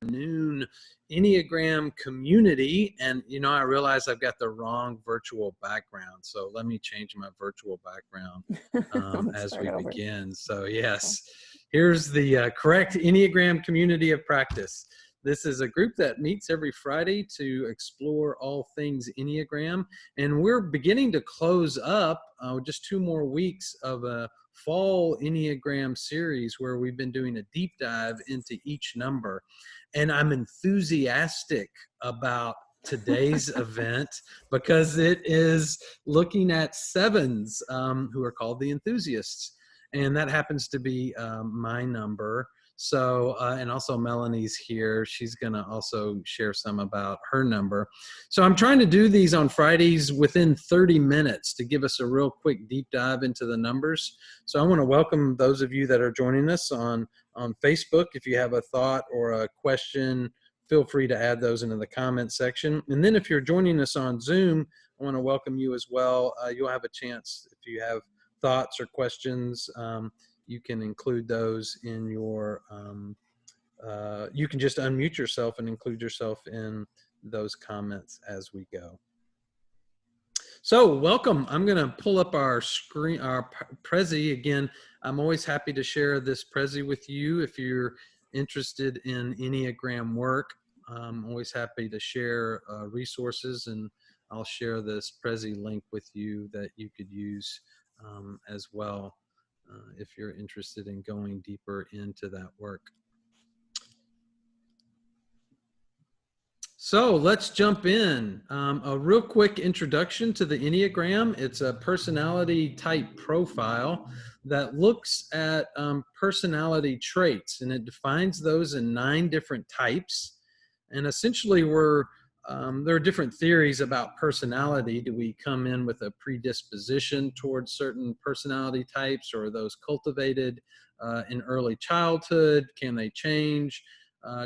Noon Enneagram Community. And I realize I've got the wrong virtual background, so let me change my virtual background as we begin. So yes, here's the correct Enneagram Community of Practice. This is a group that meets every Friday to explore all things Enneagram, and we're beginning to close up just 2 more weeks of a fall Enneagram series where we've been doing a deep dive into each number. And I'm enthusiastic about today's event because it is looking at 7s who are called the Enthusiasts. And that happens to be my number. So, and also Melanie's here. She's going to also share some about her number. So I'm trying to do these on Fridays within 30 minutes to give us a real quick deep dive into the numbers. So I want to welcome those of you that are joining us on Facebook. If you have a thought or a question, feel free to add those into the comment section. And then if you're joining us on Zoom, I want to welcome you as well. You'll have a chance if you have thoughts or questions. You can include those in your, you can just unmute yourself and include yourself in those comments as we go. So welcome. I'm going to pull up our screen, our Prezi. Again, I'm always happy to share this Prezi with you. If you're interested in Enneagram work, I'm always happy to share resources, and I'll share this Prezi link with you that you could use as well if you're interested in going deeper into that work. So let's jump in. A real quick introduction to the Enneagram. It's a personality type profile that looks at personality traits, and it defines those in 9 different types. And essentially there are different theories about personality. Do we come in with a predisposition towards certain personality types, or are those cultivated in early childhood? Can they change?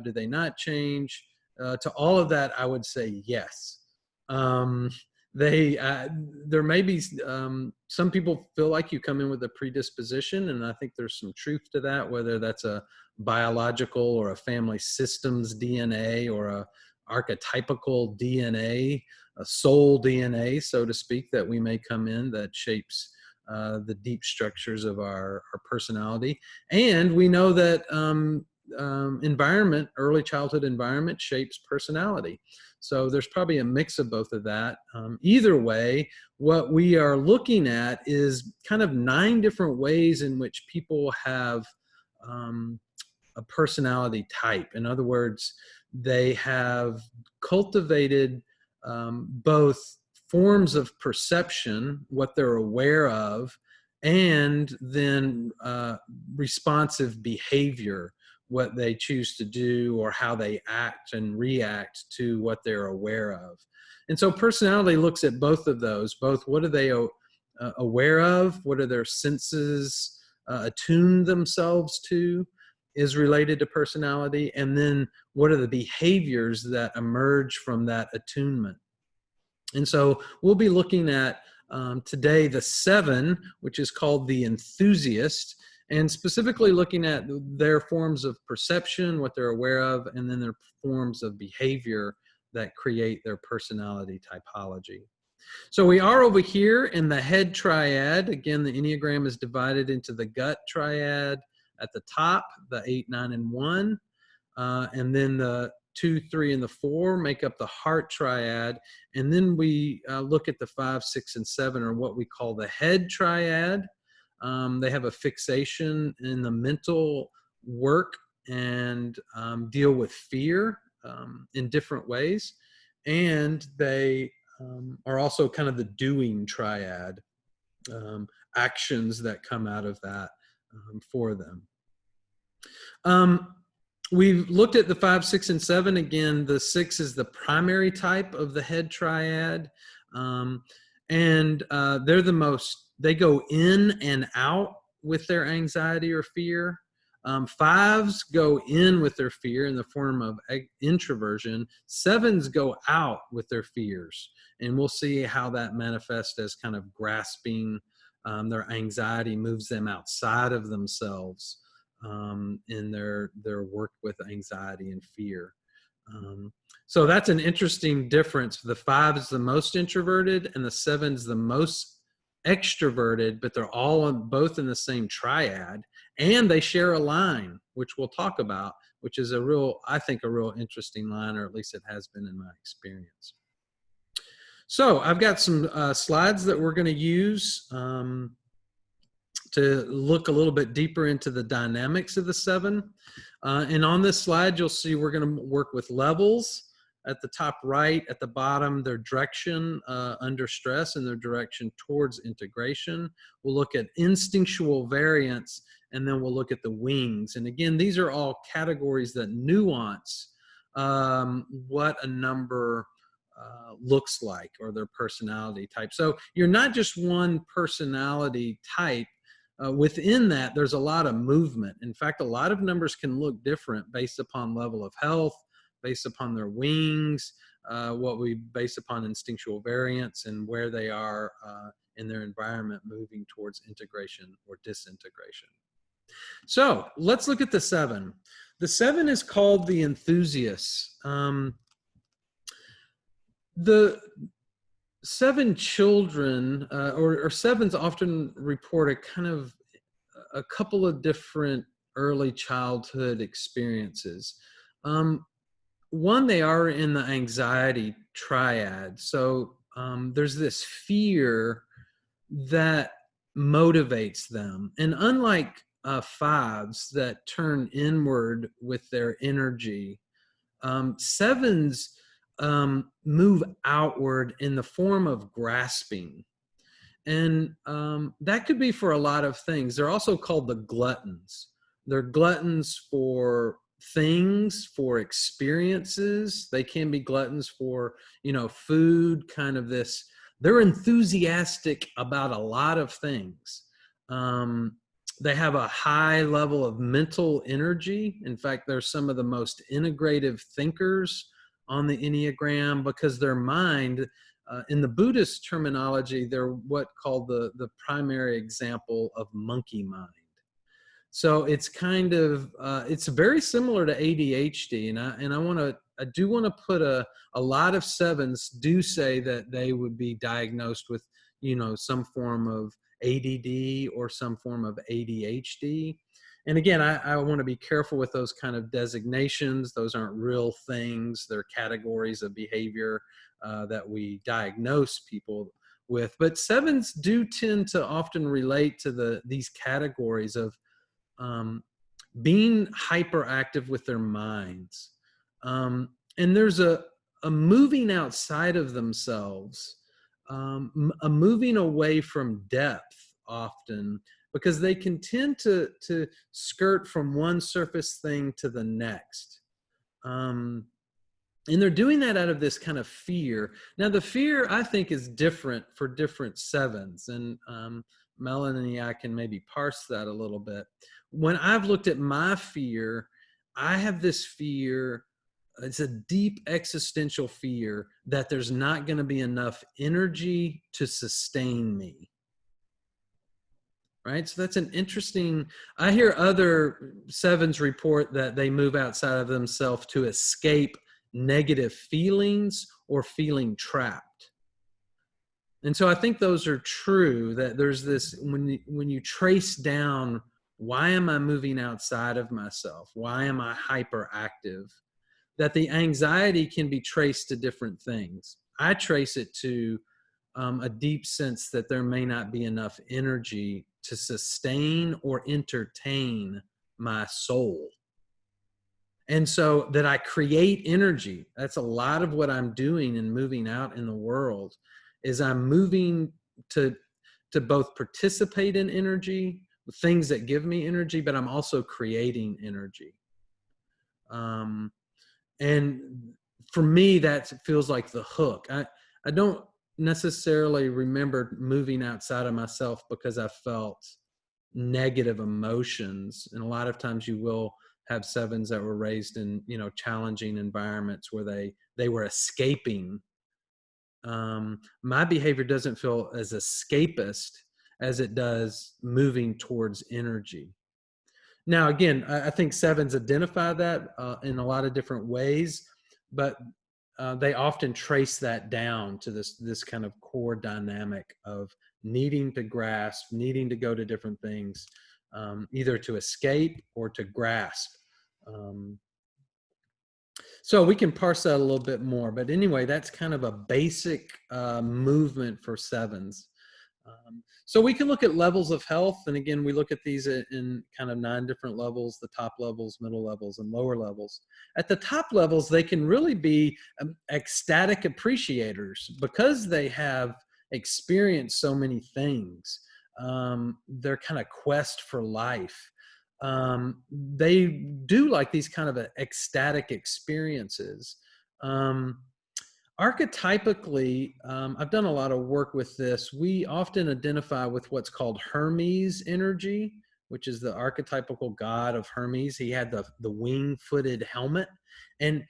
Do they not change? To all of that, I would say yes. There may be some people feel like you come in with a predisposition, and I think there's some truth to that, whether that's a biological or a family systems DNA or a archetypical DNA, a soul DNA, so to speak, that we may come in that shapes the deep structures of our personality. And we know that environment, early childhood environment, shapes personality. So there's probably a mix of both of that. Either way, what we are looking at is kind of 9 different ways in which people have a personality type. In other words, they have cultivated both forms of perception, what they're aware of, and then responsive behavior, what they choose to do or how they act and react to what they're aware of. And so personality looks at both of those, both what are they aware of, what are their senses attuned themselves to is related to personality, and then what are the behaviors that emerge from that attunement. And so we'll be looking at today the 7, which is called the Enthusiast, and specifically looking at their forms of perception, what they're aware of, and then their forms of behavior that create their personality typology. So we are over here in the head triad. Again, the Enneagram is divided into the gut triad at the top, the 8, 9, and 1. And then the 2, 3, and the 4 make up the heart triad. And then we look at the 5, 6, and 7, or what we call the head triad. They have a fixation in the mental work and deal with fear in different ways. And they are also kind of the doing triad, actions that come out of that for them. We've looked at the 5, 6, and 7. Again, the 6 is the primary type of the head triad. And they're the most, they go in and out with their anxiety or fear. 5s go in with their fear in the form of introversion. 7s go out with their fears. And we'll see how that manifests as kind of grasping. Their anxiety moves them outside of themselves in their work with anxiety and fear. So that's an interesting difference. The 5 is the most introverted and the 7 is the most extroverted, but they're all both in the same triad, and they share a line, which we'll talk about, which is I think a real interesting line, or at least it has been in my experience. So I've got some slides that we're going to use to look a little bit deeper into the dynamics of the 7. And on this slide, you'll see we're going to work with levels at the top right, at the bottom, their direction under stress and their direction towards integration. We'll look at instinctual variance, and then we'll look at the wings. And again, these are all categories that nuance what a number looks like, or their personality type. So you're not just one personality type. Within that, there's a lot of movement. In fact, a lot of numbers can look different based upon level of health, based upon their wings, what we base upon instinctual variance, and where they are in their environment moving towards integration or disintegration. So let's look at the 7. The 7 is called the Enthusiast. The 7 children, or 7s often report a couple of different early childhood experiences. One, they are in the anxiety triad. So there's this fear that motivates them. And unlike 5s that turn inward with their energy, 7s move outward in the form of grasping. And that could be for a lot of things. They're also called the gluttons. They're gluttons for things, for experiences. They can be gluttons for, food, kind of this. They're enthusiastic about a lot of things. They have a high level of mental energy. In fact, they're some of the most integrative thinkers on the Enneagram, because their mind, in the Buddhist terminology, they're what called the primary example of monkey mind. So it's kind of it's very similar to ADHD, and I do want to put a lot of 7s do say that they would be diagnosed with some form of ADD or some form of ADHD. And again, I want to be careful with those kind of designations. Those aren't real things. They're categories of behavior that we diagnose people with. But 7s do tend to often relate to these categories of being hyperactive with their minds. And there's a moving outside of themselves, a moving away from depth often, because they can tend to skirt from one surface thing to the next. And they're doing that out of this kind of fear. Now, the fear, I think, is different for different 7s. And Melanie and I can maybe parse that a little bit. When I've looked at my fear, I have this fear. It's a deep existential fear that there's not going to be enough energy to sustain me. Right? So that's an interesting, I hear other 7s report that they move outside of themselves to escape negative feelings or feeling trapped. And so I think those are true, that there's this, when you trace down, why am I moving outside of myself? Why am I hyperactive? That the anxiety can be traced to different things. I trace it to a deep sense that there may not be enough energy to sustain or entertain my soul. And so that I create energy. That's a lot of what I'm doing and moving out in the world, is I'm moving to both participate in energy, things that give me energy, but I'm also creating energy. And for me, that feels like the hook. I don't necessarily remember moving outside of myself because I felt negative emotions. And a lot of times you will have 7s that were raised in, challenging environments where they were escaping. My behavior doesn't feel as escapist as it does moving towards energy. Now, again, I think sevens identify that in a lot of different ways, but they often trace that down to this kind of core dynamic of needing to grasp, needing to go to different things, either to escape or to grasp. Um, so we can parse that a little bit more, but anyway, that's kind of a basic movement for sevens. So we can look at levels of health, and again, we look at these in kind of 9 different levels: the top levels, middle levels, and lower levels. At the top levels, they can really be ecstatic appreciators because they have experienced so many things. Their kind of quest for life. They do like these kind of ecstatic experiences. Archetypically, I've done a lot of work with this. We often identify with what's called Hermes energy, which is the archetypical god of Hermes. He had the wing-footed helmet. And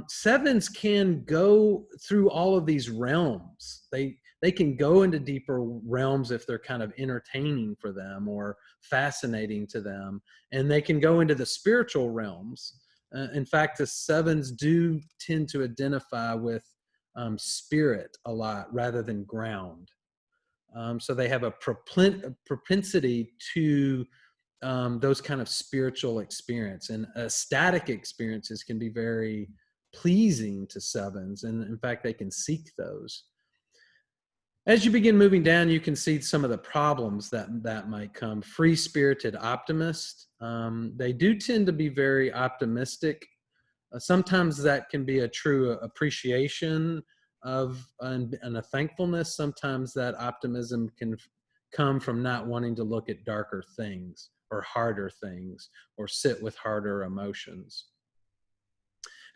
sevens can go through all of these realms. They can go into deeper realms if they're kind of entertaining for them or fascinating to them. And they can go into the spiritual realms. In fact, the sevens do tend to identify with spirit a lot rather than ground. So they have a propensity to those kind of spiritual experience, and ecstatic experiences can be very pleasing to sevens. And in fact, they can seek those. As you begin moving down, you can see some of the problems that might come. Free-spirited optimist. They do tend to be very optimistic. Sometimes that can be a true appreciation of and a thankfulness. Sometimes that optimism can come from not wanting to look at darker things or harder things or sit with harder emotions.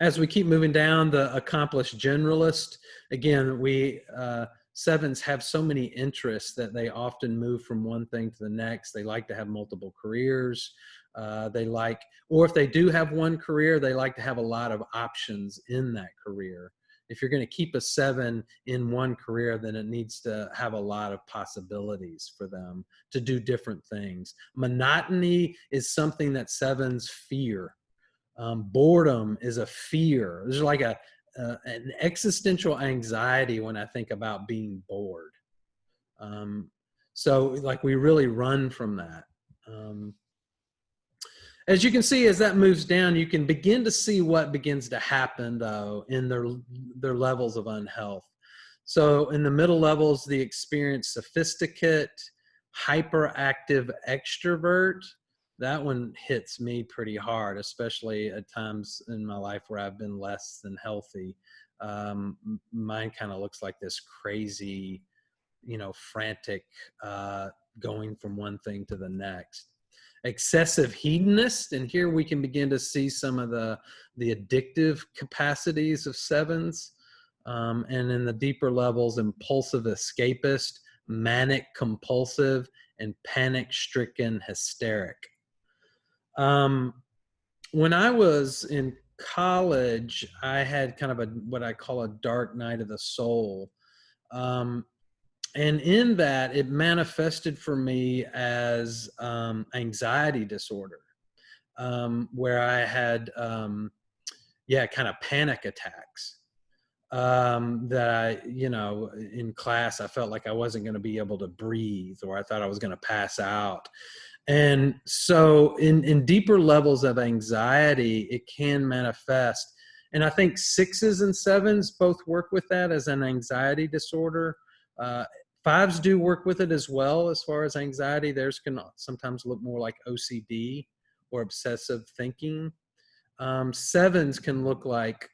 As we keep moving down, the accomplished generalist, again, sevens have so many interests that they often move from one thing to the next. They like to have multiple careers. Or if they do have one career, they like to have a lot of options in that career. If you're going to keep a seven in one career, then it needs to have a lot of possibilities for them to do different things. Monotony is something that sevens fear. Boredom is a fear. There's like an existential anxiety when I think about being bored. So like we really run from that. As you can see, as that moves down, you can begin to see what begins to happen, though, in their levels of unhealth. So in the middle levels, the experience sophisticate, hyperactive extrovert. That one hits me pretty hard, especially at times in my life where I've been less than healthy. Mine kind of looks like this crazy, frantic, going from one thing to the next. Excessive hedonist, and here we can begin to see some of the addictive capacities of sevens. And in the deeper levels, impulsive escapist, manic compulsive, and panic stricken hysteric. When I was in college, I had kind of what I call a dark night of the soul. And in that, it manifested for me as anxiety disorder, where I had, kind of panic attacks. That I, in class, I felt like I wasn't going to be able to breathe, or I thought I was going to pass out. And so in deeper levels of anxiety, it can manifest. And I think sixes and sevens both work with that as an anxiety disorder. Fives do work with it as well as far as anxiety. Theirs can sometimes look more like OCD or obsessive thinking. Sevens can look like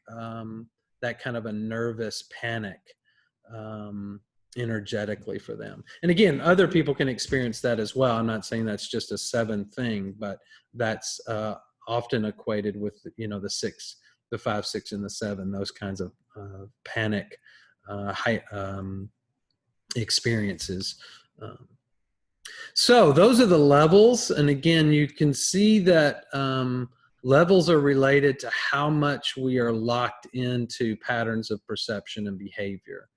that kind of a nervous panic energetically for them. And again, other people can experience that as well. I'm not saying that's just a seven thing, but that's often equated with, the six, the 5, 6, and the 7, those kinds of panic experiences. So those are the levels. And again, you can see that levels are related to how much we are locked into patterns of perception and behavior.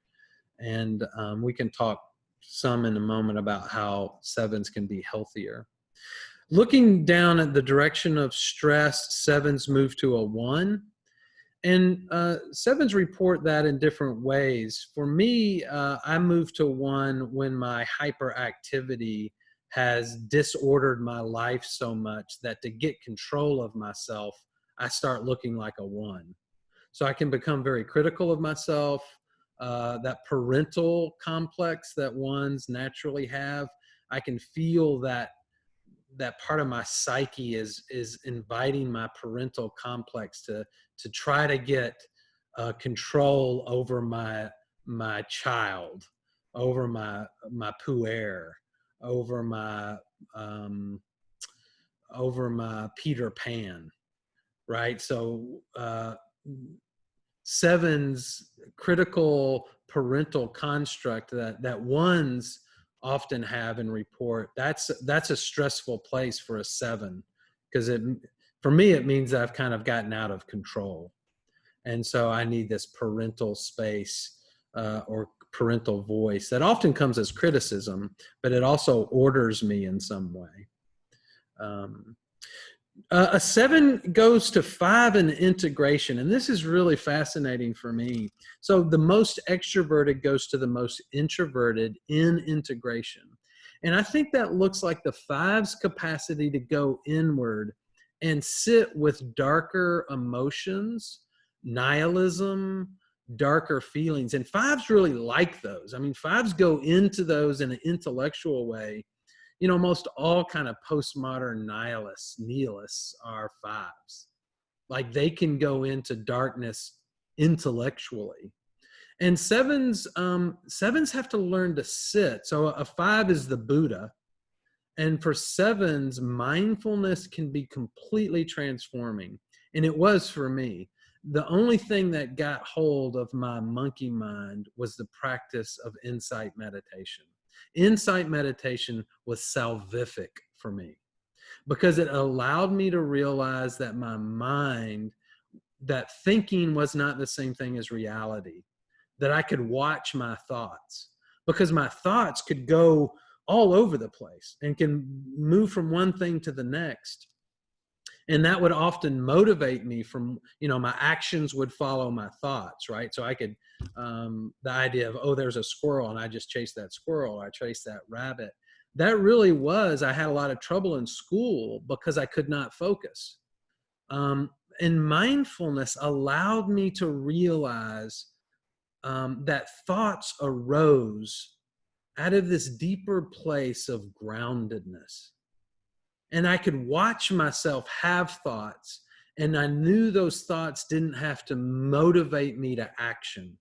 And we can talk some in a moment about how sevens can be healthier. Looking down at the direction of stress, sevens move to a 1. And sevens report that in different ways. For me, I move to 1 when my hyperactivity has disordered my life so much that to get control of myself, I start looking like a 1. So I can become very critical of myself. That parental complex that ones naturally have, I can feel that part of my psyche is inviting my parental complex to try to get control over my child, over my puer, over um, my Peter Pan, right? So sevens critical parental construct that ones often have and report, that's a stressful place for a 7, because for me it means I've kind of gotten out of control, and so I need this parental space or parental voice that often comes as criticism, but it also orders me in some way. A 7 goes to 5 in integration, and this is really fascinating for me. So the most extroverted goes to the most introverted in integration. And I think that looks like the 5's capacity to go inward and sit with darker emotions, nihilism, darker feelings. And 5's really like those. I mean, 5's go into those in an intellectual way. Most all kind of postmodern nihilists are 5's. Like they can go into darkness intellectually. And sevens have to learn to sit. So a 5 is the Buddha. And for sevens, mindfulness can be completely transforming. And it was for me. The only thing that got hold of my monkey mind was the practice of insight meditation. Insight meditation was salvific for me because it allowed me to realize that my mind, that thinking was not the same thing as reality, that I could watch my thoughts, because my thoughts could go all over the place and can move from one thing to the next. And that would often motivate me from, my actions would follow my thoughts, right? So I could, the idea of, oh, there's a squirrel and I just chase that squirrel, or I chase that rabbit. That really was, I had a lot of trouble in school because I could not focus. And mindfulness allowed me to realize that thoughts arose out of this deeper place of groundedness. And I could watch myself have thoughts, and I knew those thoughts didn't have to motivate me to action.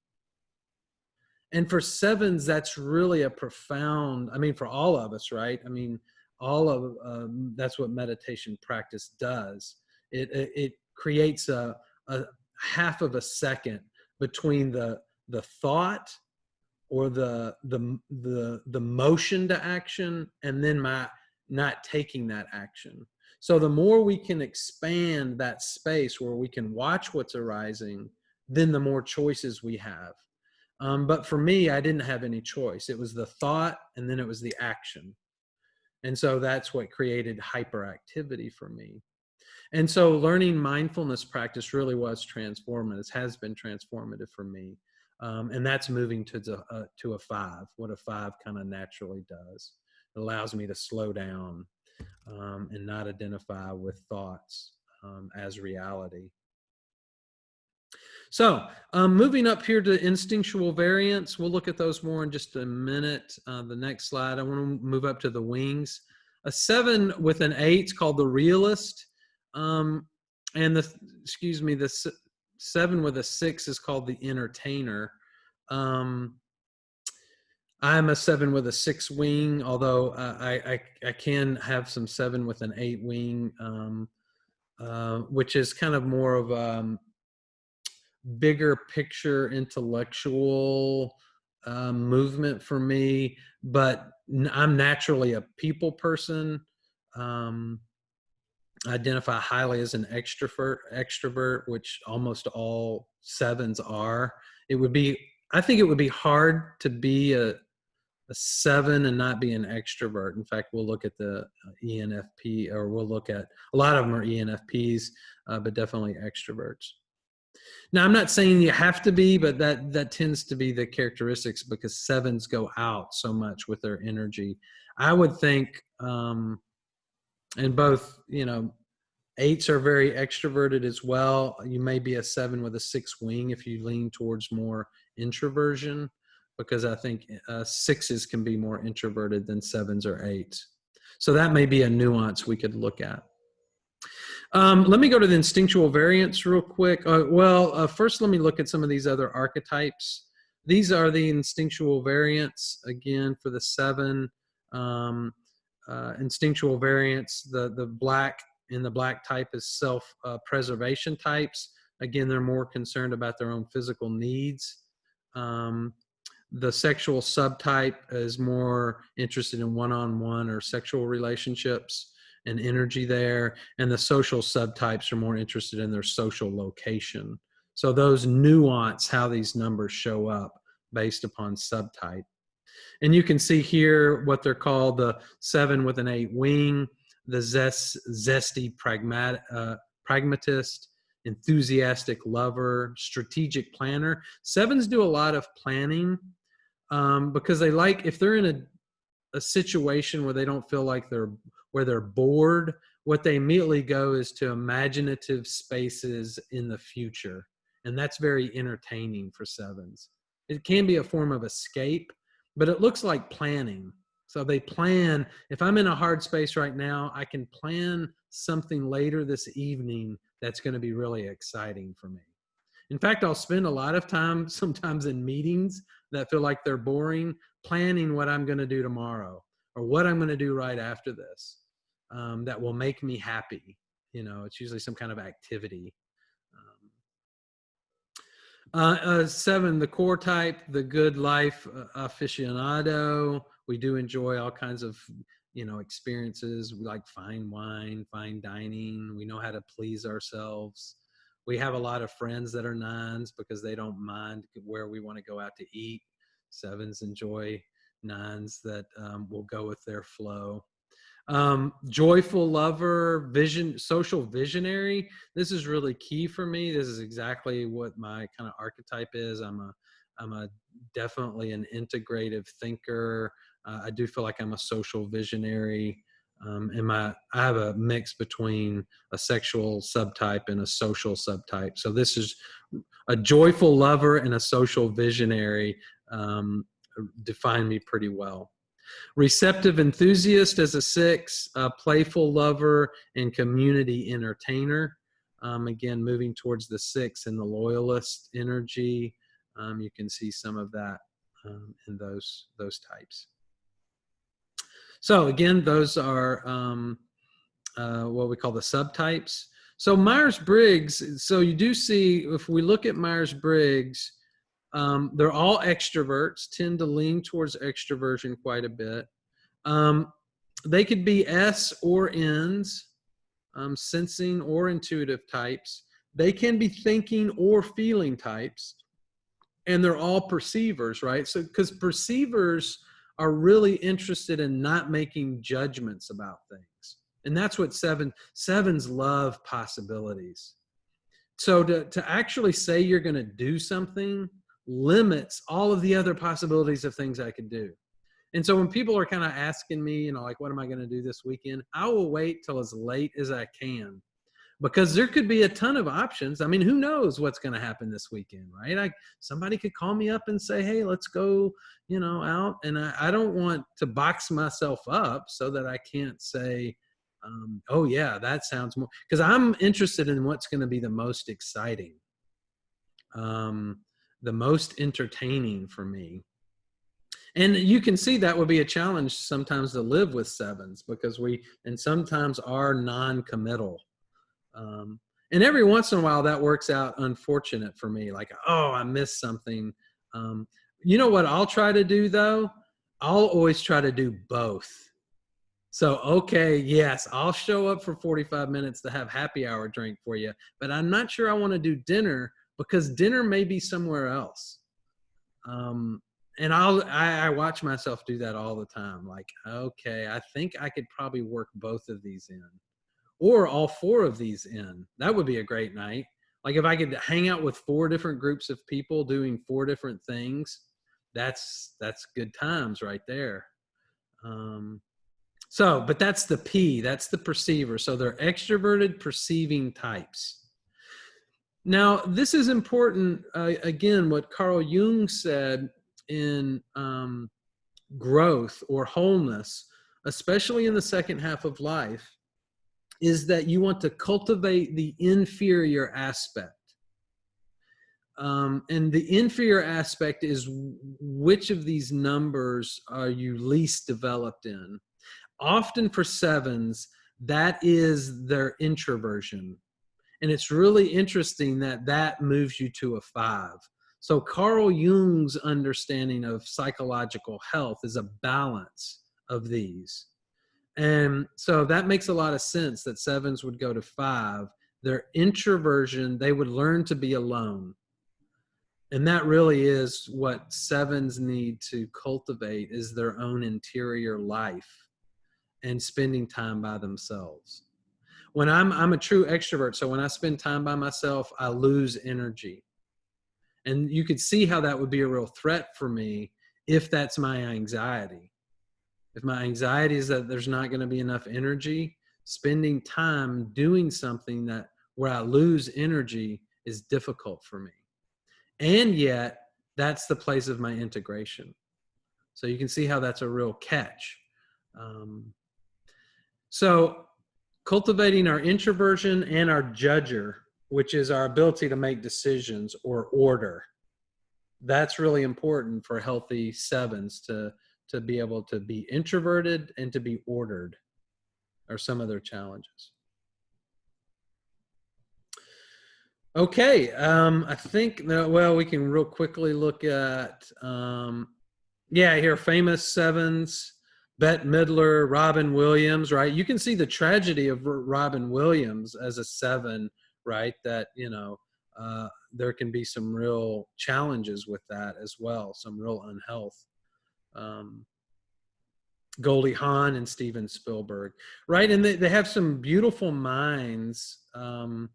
And for sevens, that's really a profound, for all of us, right? That's what meditation practice does. It creates a half of a second between the thought or the motion to action, and then my not taking that action. So the more we can expand that space where we can watch what's arising, then the more choices we have. But for me, I didn't have any choice. It was the thought, and then it was the action. And so that's what created hyperactivity for me. And so learning mindfulness practice really was transformative. It has been transformative for me. And that's moving to a 5, what a 5 kind of naturally does. It allows me to slow down and not identify with thoughts as reality. So moving up here to instinctual variants, we'll look at those more in just a minute. The next slide, I want to move up to the wings. A 7 with an 8 is called the realist. And the 7 with a 6 is called the entertainer. I'm a 7 with a 6 wing, although I can have some 7 with an 8 wing, which is kind of more of bigger picture intellectual movement for me, but I'm naturally a people person. I identify highly as an extrovert, which almost all 7s are. I think it would be hard to be a 7 and not be an extrovert. In fact, we'll look at the ENFP, or we'll look at, a lot of them are ENFPs, but definitely extroverts. Now, I'm not saying you have to be, but that tends to be the characteristics, because 7s go out so much with their energy. I would think, and both, 8s are very extroverted as well. You may be a 7 with a 6 wing if you lean towards more introversion, because I think 6s can be more introverted than 7s or 8s. So that may be a nuance we could look at. Let me go to the instinctual variants real quick. First, let me look at some of these other archetypes. These are the instinctual variants, again, for the 7. Instinctual variants, the black in the black type is self-preservation types. Again, they're more concerned about their own physical needs. The sexual subtype is more interested in one-on-one or sexual relationships and energy there. And the social subtypes are more interested in their social location. So those nuance how these numbers show up based upon subtype. And you can see here what they're called: the 7 with an 8 wing, the zesty pragmatist, enthusiastic lover, strategic planner. 7s do a lot of planning because they like, if they're in a situation where they don't feel like they're bored, what they immediately go is to imaginative spaces in the future. And that's very entertaining for 7s. It can be a form of escape, but it looks like planning. So they plan, if I'm in a hard space right now, I can plan something later this evening that's going to be really exciting for me. In fact, I'll spend a lot of time sometimes in meetings that feel like they're boring, planning what I'm going to do tomorrow or what I'm going to do right after this that will make me happy. It's usually some kind of activity. 7, the core type, the good life aficionado. We do enjoy all kinds of, experiences. We like fine wine, fine dining. We know how to please ourselves. We have a lot of friends that are 9s because they don't mind where we want to go out to eat. 7s enjoy 9s that will go with their flow. Joyful lover, social visionary. This is really key for me. This is exactly what my kind of archetype is. I'm a definitely an integrative thinker. I do feel like I'm a social visionary. I have a mix between a sexual subtype and a social subtype. So this is a joyful lover and a social visionary define me pretty well. Receptive enthusiast as a 6, playful lover and community entertainer. Again, moving towards the 6 and the loyalist energy. You can see some of that in those types. So again, those are what we call the subtypes. So Myersbriggs, so you do see, if we look at Myersbriggs, they're all extroverts, tend to lean towards extroversion quite a bit. They could be S or Ns, sensing or intuitive types. They can be thinking or feeling types. And they're all perceivers, right? So, because perceivers are really interested in not making judgments about things. And that's what 7s love, possibilities. So to actually say you're going to do something limits all of the other possibilities of things I could do. And so when people are kind of asking me, like, what am I going to do this weekend? I will wait till as late as I can, because there could be a ton of options. I mean, who knows what's going to happen this weekend, right? Somebody could call me up and say, hey, let's go, out. And I don't want to box myself up so that I can't say, oh yeah, that sounds more, because I'm interested in what's going to be the most exciting, the most entertaining for me. And you can see that would be a challenge sometimes to live with 7s, because and sometimes are non-committal. And every once in a while that works out unfortunate for me. Like, oh, I missed something. You know what I'll try to do though? I'll always try to do both. So, okay, yes, I'll show up for 45 minutes to have happy hour drink for you, but I'm not sure I want to do dinner, because dinner may be somewhere else. and I watch myself do that all the time. Like, okay, I think I could probably work both of these in, or all four of these in. That would be a great night. Like if I could hang out with four different groups of people doing four different things, that's good times right there. But that's the P, that's the perceiver. So they're extroverted perceiving types. Now, this is important, again, what Carl Jung said in growth or wholeness, especially in the second half of life, is that you want to cultivate the inferior aspect. And the inferior aspect is which of these numbers are you least developed in? Often for sevens, that is their introversion. And it's really interesting that that moves you to a 5. So Carl Jung's understanding of psychological health is a balance of these. And so that makes a lot of sense that sevens would go to 5. Their introversion, they would learn to be alone. And that really is what sevens need to cultivate, is their own interior life and spending time by themselves. When I'm a true extrovert, so when I spend time by myself, I lose energy. And you could see how that would be a real threat for me if that's my anxiety. If my anxiety is that there's not going to be enough energy, spending time doing something where I lose energy is difficult for me. And yet, that's the place of my integration. So you can see how that's a real catch. So cultivating our introversion and our judger, which is our ability to make decisions or order. That's really important for healthy sevens to be able to be introverted and to be ordered, are some of their challenges. Okay, I think, well, we can real quickly look at, here, famous sevens, Bette Midler, Robin Williams, right? You can see the tragedy of Robin Williams as a 7, right? That, there can be some real challenges with that as well, some real unhealth. Goldie Hawn and Steven Spielberg, right? And they have some beautiful minds, and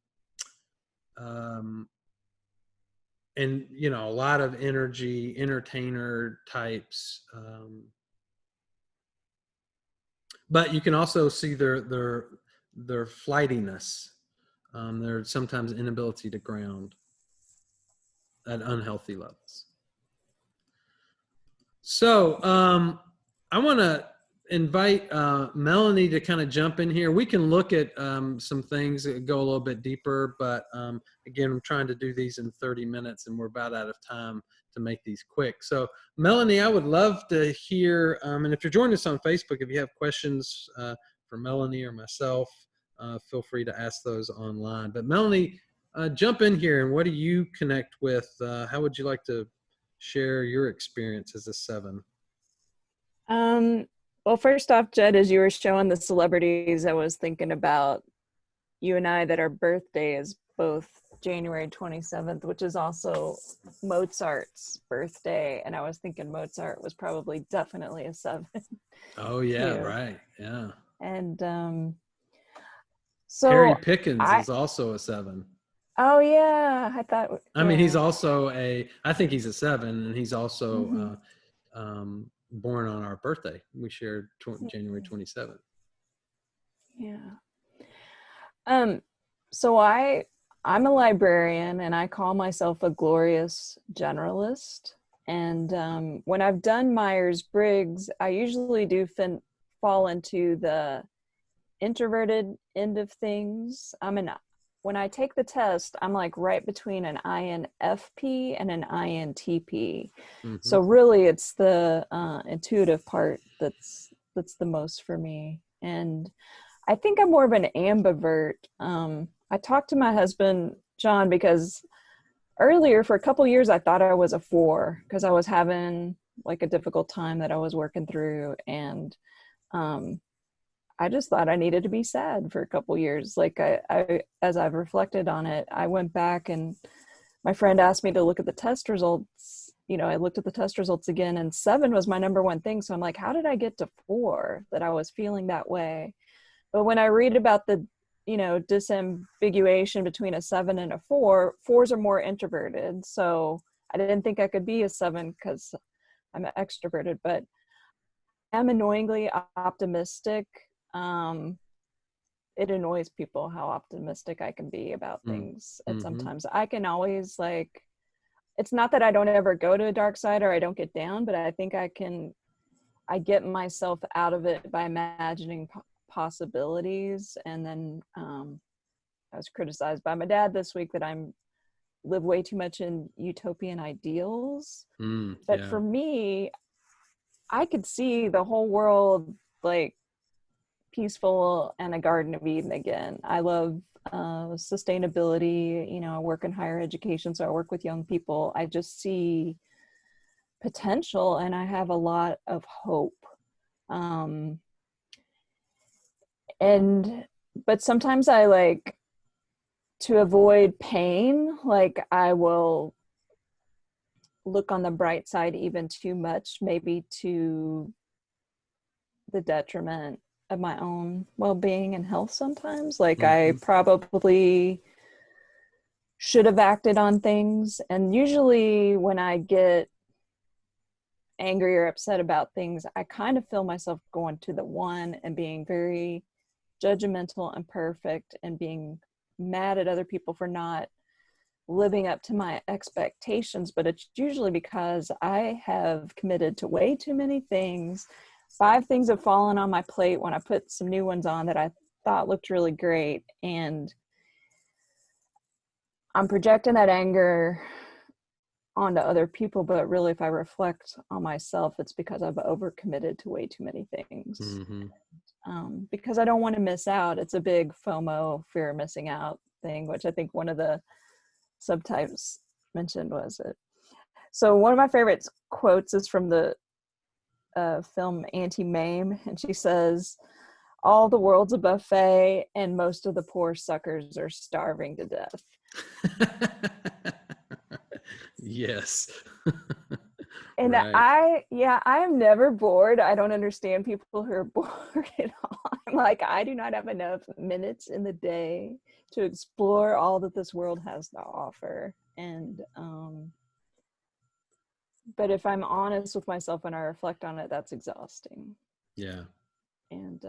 a lot of energy, entertainer types, but you can also see their flightiness, their sometimes inability to ground at unhealthy levels. So I want to invite Melanie to kind of jump in here. We can look at some things that go a little bit deeper, but again, I'm trying to do these in 30 minutes and we're about out of time to make these quick. So Melanie, I would love to hear, and if you're joining us on Facebook, if you have questions for Melanie or myself, feel free to ask those online. But Melanie, jump in here, and what do you connect with? How would you like to share your experience as a 7? Well, first off, Jed, as you were showing the celebrities, I was thinking about you and I, that our birthday is both January 27th, which is also Mozart's birthday. And I was thinking Mozart was probably definitely a 7. Oh, yeah, too. right. Yeah. And so Harry Pickens is also a 7. Oh, yeah. I thought. I mean, he's also I think he's a 7, and he's also born on our birthday. We shared January 27th. Yeah. So I'm a librarian, and I call myself a glorious generalist. And when I've done Myersbriggs, I usually do fall into the introverted end of things. When I take the test, I'm like right between an INFP and an INTP. Mm-hmm. So really it's the intuitive part that's the most for me. And I think I'm more of an ambivert. I talked to my husband, John, because earlier for a couple years, I thought I was a 4 because I was having like a difficult time that I was working through. And I just thought I needed to be sad for a couple years. Like I, as I've reflected on it, I went back and my friend asked me to look at the test results, I looked at the test results again, and 7 was my number one thing. So I'm like, how did I get to 4 that I was feeling that way? But when I read about the, disambiguation between a 7 and a 4, 4s are more introverted. So I didn't think I could be a 7 because I'm extroverted, but I'm annoyingly optimistic. It annoys people how optimistic I can be about things. And sometimes I can always it's not that I don't ever go to a dark side or I don't get down, but I think I get myself out of it by imagining possibilities. And then I was criticized by my dad this week that I'm live way too much in utopian ideals. But for me, I could see the whole world peaceful and a Garden of Eden again. I love sustainability. I work in higher education, so I work with young people. I just see potential and I have a lot of hope. But sometimes I to avoid pain, I will look on the bright side even too much, maybe to the detriment of my own well-being and health sometimes. I probably should have acted on things. And usually when I get angry or upset about things, I kind of feel myself going to the 1 and being very judgmental and perfect and being mad at other people for not living up to my expectations. But it's usually because I have committed to way too many things. 5 things have fallen on my plate when I put some new ones on that I thought looked really great. And I'm projecting that anger onto other people, but really if I reflect on myself, it's because I've overcommitted to way too many things. Because I don't want to miss out. It's a big FOMO, fear of missing out thing, which I think one of the subtypes mentioned was it. So one of my favorite quotes is from the film Anti-Mame, and she says, "All the world's a buffet and most of the poor suckers are starving to death." Yes. And right. I am never bored. I don't understand people who are bored at all. I'm I do not have enough minutes in the day to explore all that this world has to offer. And but if I'm honest with myself and I reflect on it, that's exhausting. Yeah. And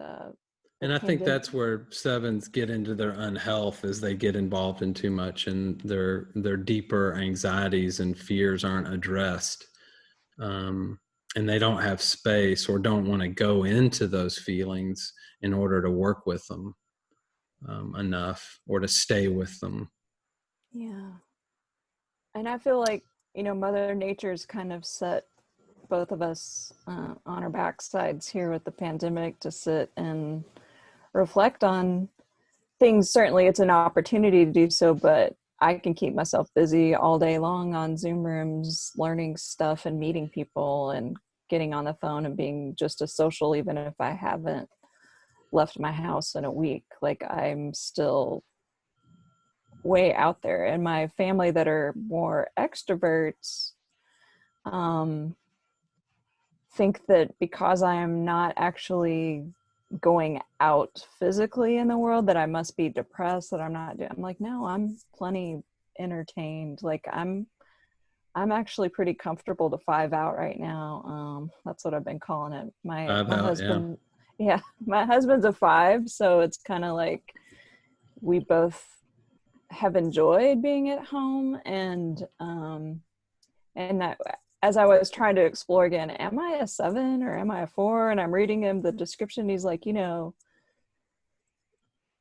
I think that's where 7s get into their unhealth, as they get involved in too much and their deeper anxieties and fears aren't addressed. And they don't have space or don't want to go into those feelings in order to work with them enough or to stay with them. Yeah. And I feel Mother Nature's kind of set both of us on our backsides here with the pandemic to sit and reflect on things. Certainly it's an opportunity to do so, but I can keep myself busy all day long on Zoom rooms, learning stuff and meeting people and getting on the phone and being just as social, even if I haven't left my house in a week. I'm still way out there. And my family that are more extroverts think that because I am not actually going out physically in the world that I must be depressed, that I'm not doing. I'm no, I'm plenty entertained. I'm actually pretty comfortable to 5 out right now. That's what I've been calling it. My husband, my husband's a 5, so it's kind of we both have enjoyed being at home. And that, as I was trying to explore again, am I a 7 or am I a 4? And I'm reading him the description. He's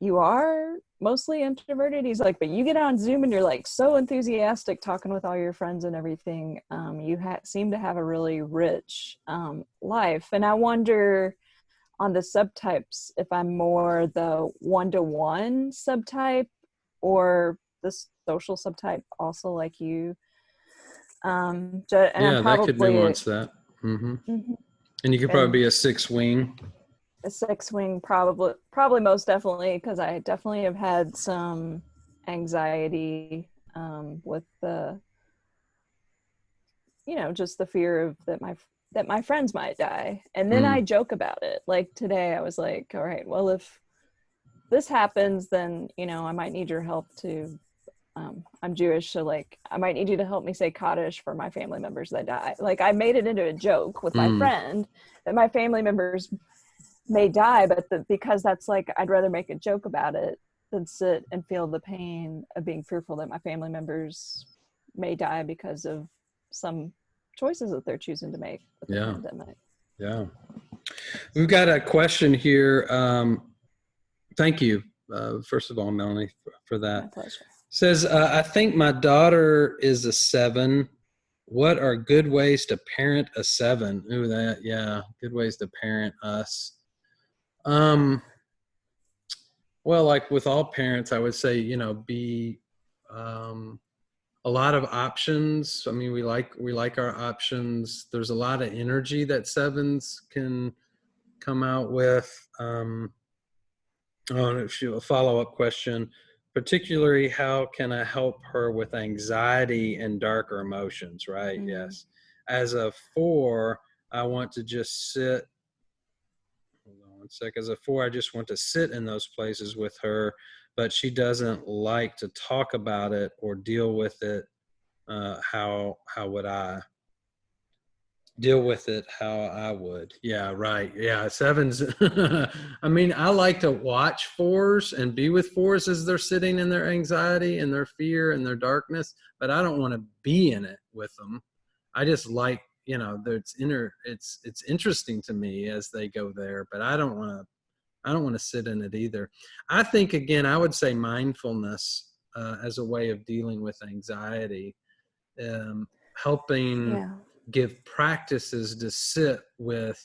you are mostly introverted. He's but you get on Zoom and you're so enthusiastic talking with all your friends and everything. You seem to have a really rich life. And I wonder on the subtypes if I'm more the 1-to-1 subtype or the social subtype also like you. And I'm that could probably nuance that. And you could probably be a 6 wing. A 6 wing, probably most definitely, because I definitely have had some anxiety with the you know, just the fear of that my friends might die. And then I Mm. joke about it. Like today I was like, all right, well, if this happens, then, you know, I might need your help to, I'm Jewish, so like I might need you to help me say Kaddish for my family members that die. Like I made it into a joke with my Mm. friend that my family members may die, but because that's like, I'd rather make a joke about it than sit and feel the pain of being fearful that my family members may die because of some choices that they're choosing to make with the Yeah. pandemic. Yeah. We've got a question here. Thank you, first of all, Melanie, for My that. pleasure. Says, I think my daughter is a 7. What are good ways to parent a 7? Ooh, that, yeah, good ways to parent us. Well, like with all parents, I would say, you know, be a lot of options. I mean, we like our options. There's a lot of energy that 7s can come out with. A follow-up question, particularly how can I help her with anxiety and darker emotions, right? Mm. Yes. As a 4, I want to just sit, hold on one sec. As a 4, I just want to sit in those places with her, but she doesn't like to talk about it or deal with it. How would I deal with it how I would? Yeah, right. Yeah, 7s. I mean, I like to watch 4s and be with 4s as they're sitting in their anxiety and their fear and their darkness, but I don't want to be in it with them. I just like, you know, it's interesting to me as they go there, but I don't want to sit in it either. I think, again, I would say mindfulness as a way of dealing with anxiety, helping Yeah. give practices to sit with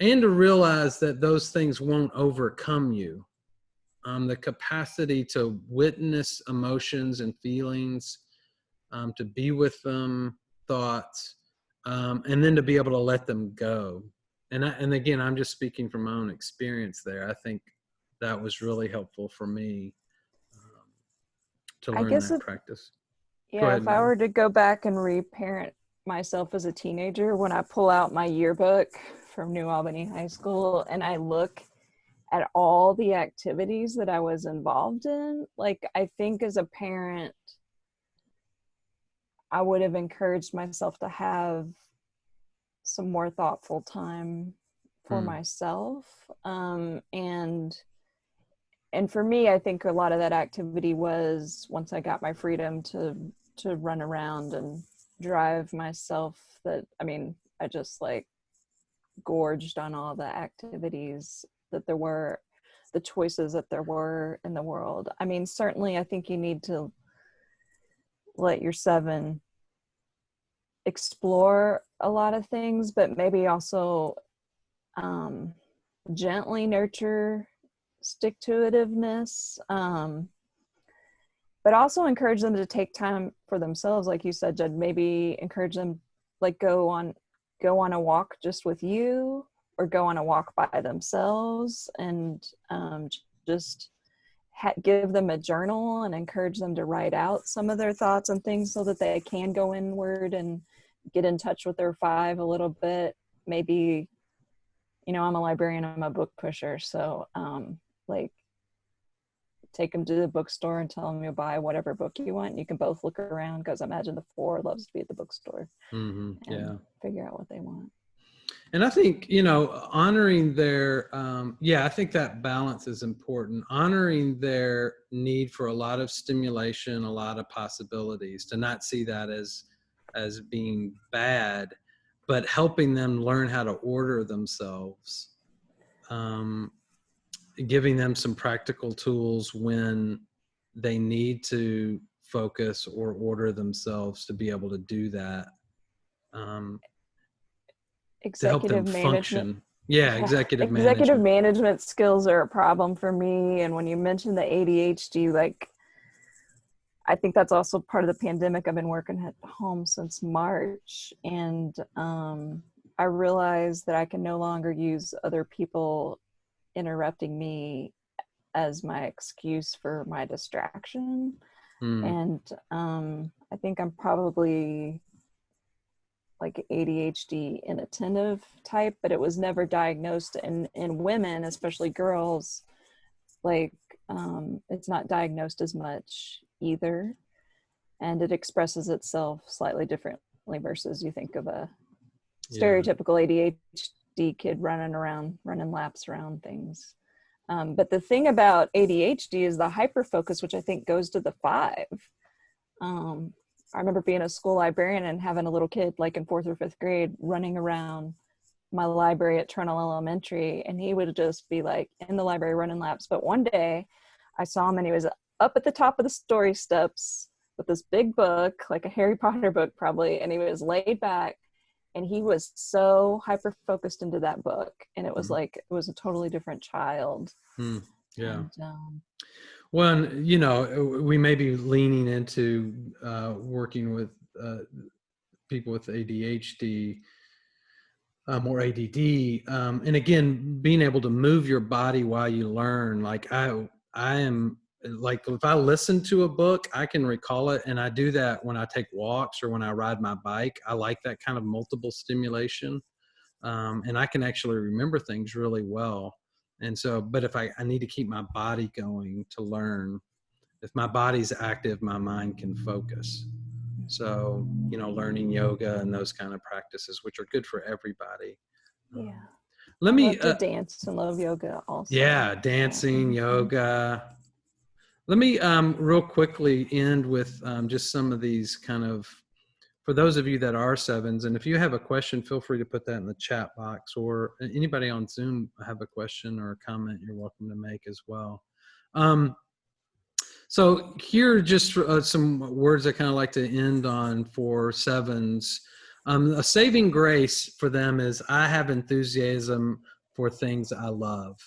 and to realize that those things won't overcome you. The capacity to witness emotions and feelings, to be with them, thoughts, and then to be able to let them go. And again, I'm just speaking from my own experience there. I think that was really helpful for me, um, to I learn guess that if, practice. Go yeah, ahead, if I Melanie. were to go back and reparent myself as a teenager, when I pull out my yearbook from New Albany High School and I look at all the activities that I was involved in, like I think as a parent, I would have encouraged myself to have some more thoughtful time for Hmm. myself. And for me, I think a lot of that activity was once I got my freedom to run around and drive myself, that I mean, I just like gorged on all the activities that there were, the choices that there were in the world. I mean, certainly I think you need to let your 7 explore a lot of things, but maybe also um, gently nurture stick to itiveness, but also encourage them to take time for themselves, like you said, Jed. Maybe encourage them, like go on a walk just with you, or go on a walk by themselves, and just give them a journal and encourage them to write out some of their thoughts and things so that they can go inward and get in touch with their 5 a little bit. Maybe, you know, I'm a librarian, I'm a book pusher, so like take them to the bookstore and tell them you'll buy whatever book you want. You can both look around, because I imagine the 4 loves to be at the bookstore Mm-hmm. and Yeah. figure out what they want. And I think, you know, honoring their, I think that balance is important. Honoring their need for a lot of stimulation, a lot of possibilities, to not see that as being bad, but helping them learn how to order themselves, um, giving them some practical tools when they need to focus or order themselves to be able to do that. Um, to help them Executive management. function. Yeah, Yeah, executive executive management. management skills are a problem for me. And when you mentioned the ADHD, like I think that's also part of the pandemic. I've been working at home since March, and I realized that I can no longer use other people interrupting me as my excuse for my distraction. Mm, And I think I'm probably like ADHD inattentive type, but it was never diagnosed. And in women, especially girls, like it's not diagnosed as much either. And it expresses itself slightly differently versus you think of a stereotypical ADHD kid running laps around things. But the thing about ADHD is the hyperfocus, which I think goes to the 5. I remember being a school librarian and having a little kid like in 4th or 5th grade running around my library at Trennell Elementary, and he would just be like in the library running laps. But one day I saw him and he was up at the top of the story steps with this big book, like a Harry Potter book probably, and he was laid back and he was so hyper focused into that book, and it was like it was a totally different child. Yeah. And, well, you know, we may be leaning into working with people with ADHD or ADD, and again, being able to move your body while you learn. Like I am like, if I listen to a book, I can recall it, and I do that when I take walks or when I ride my bike. I like that kind of multiple stimulation, and I can actually remember things really well. And so, but if I need to keep my body going to learn, if my body's active, my mind can focus. So, you know, learning yoga and those kind of practices, which are good for everybody. yeah. Let I me, love to dance and love yoga also. yeah, dancing, yoga. Let me real quickly end with just some of these kind of, for those of you that are 7s, and if you have a question, feel free to put that in the chat box, or anybody on Zoom have a question or a comment, you're welcome to make as well. So here are just some words I kind of like to end on for 7s. A saving grace for them is, I have enthusiasm for things I love.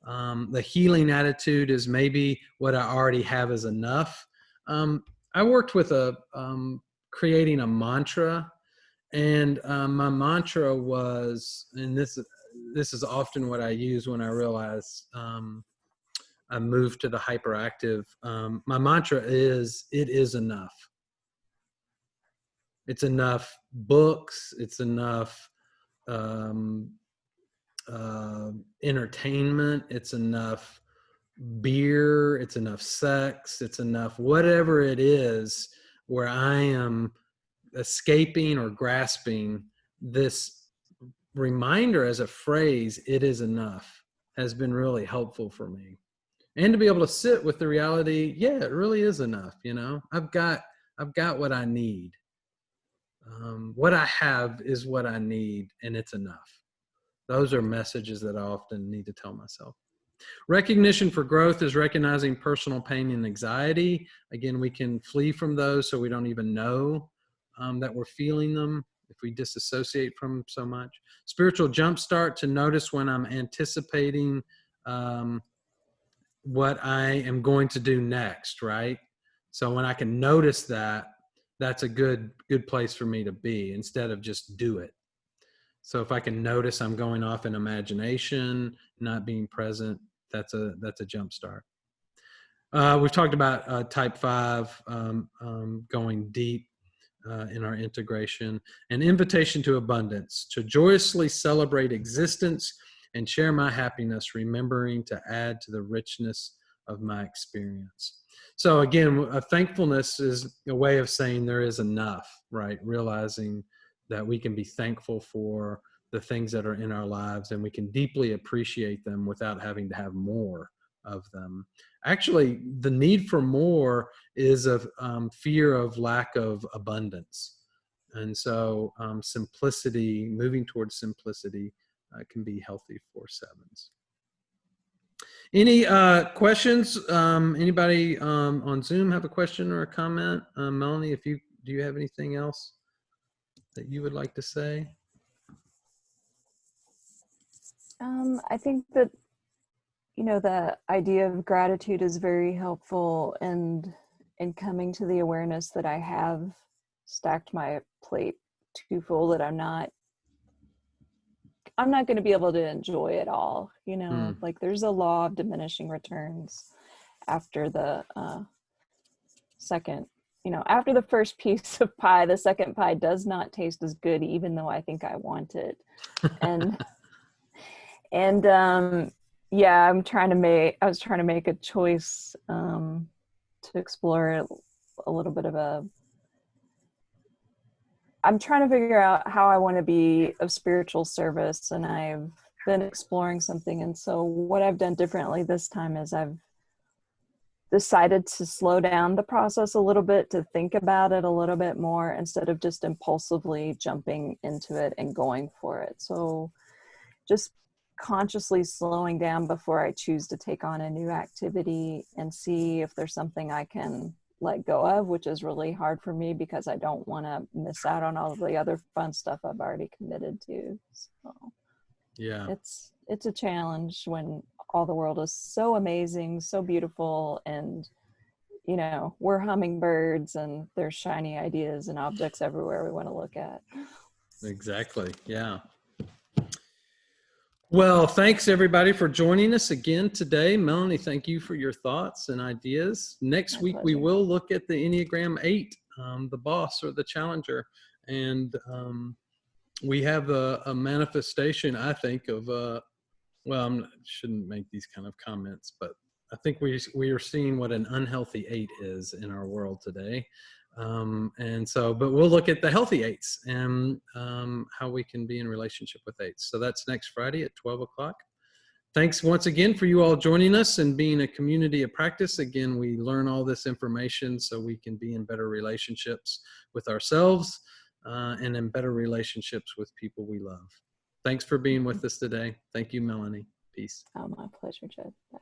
The healing attitude is, maybe what I already have is enough. I worked with creating a mantra, and my mantra was, and this is often what I use when I realize I moved to the hyperactive. My mantra is, it is enough. It's enough books. It's enough entertainment. It's enough beer. It's enough sex. It's enough whatever it is where I am escaping or grasping. This reminder as a phrase, it is enough, has been really helpful for me. And to be able to sit with the reality, yeah, it really is enough. You know, I've got what I need. What I have is what I need, and it's enough. Those are messages that I often need to tell myself. Recognition for growth is recognizing personal pain and anxiety. Again, we can flee from those so we don't even know that we're feeling them if we disassociate from so much. Spiritual jumpstart, to notice when I'm anticipating what I am going to do next, right? So when I can notice that, that's a good place for me to be, instead of just do it. So if I can notice I'm going off in imagination, not being present, that's a jump start. We've talked about type 5, going deep in our integration. An invitation to abundance, to joyously celebrate existence and share my happiness, remembering to add to the richness of my experience. So again, thankfulness is a way of saying there is enough, right? Realizing that we can be thankful for the things that are in our lives, and we can deeply appreciate them without having to have more of them. Actually, the need for more is a fear of lack of abundance. And so simplicity, moving towards simplicity, can be healthy for 7s. Any questions? Anybody on Zoom have a question or a comment? Melanie, do you have anything else that you would like to say? I think that, you know, the idea of gratitude is very helpful, and in coming to the awareness that I have stacked my plate too full, that I'm not going to be able to enjoy it all, you know. Like, there's a law of diminishing returns after the second after the first piece of pie, the second pie does not taste as good, even though I think I want it. And yeah, I was trying to make a choice to explore a little bit of I'm trying to figure out how I want to be of spiritual service, and I've been exploring something. And so what I've done differently this time is I've decided to slow down the process a little bit, to think about it a little bit more instead of just impulsively jumping into it and going for it. So just consciously slowing down before I choose to take on a new activity and see if there's something I can let go of, which is really hard for me because I don't want to miss out on all of the other fun stuff I've already committed to. So Yeah. It's a challenge when all the world is so amazing, so beautiful, and we're hummingbirds and there's shiny ideas and objects everywhere we want to look at. Exactly. Yeah. Well, thanks everybody for joining us again today. Melanie, thank you for your thoughts and ideas. Next week, we will look at the Enneagram 8, the boss or the challenger. And we have a manifestation, I think, of, well, I shouldn't make these kind of comments, but I think we are seeing what an unhealthy 8 is in our world today. But we'll look at the healthy 8s and how we can be in relationship with 8s. So that's next Friday at 12 o'clock. Thanks once again for you all joining us and being a community of practice. Again, we learn all this information so we can be in better relationships with ourselves and in better relationships with people we love. Thanks for being with us today. Thank you, Melanie. Peace. Oh, my pleasure, Jed. Bye.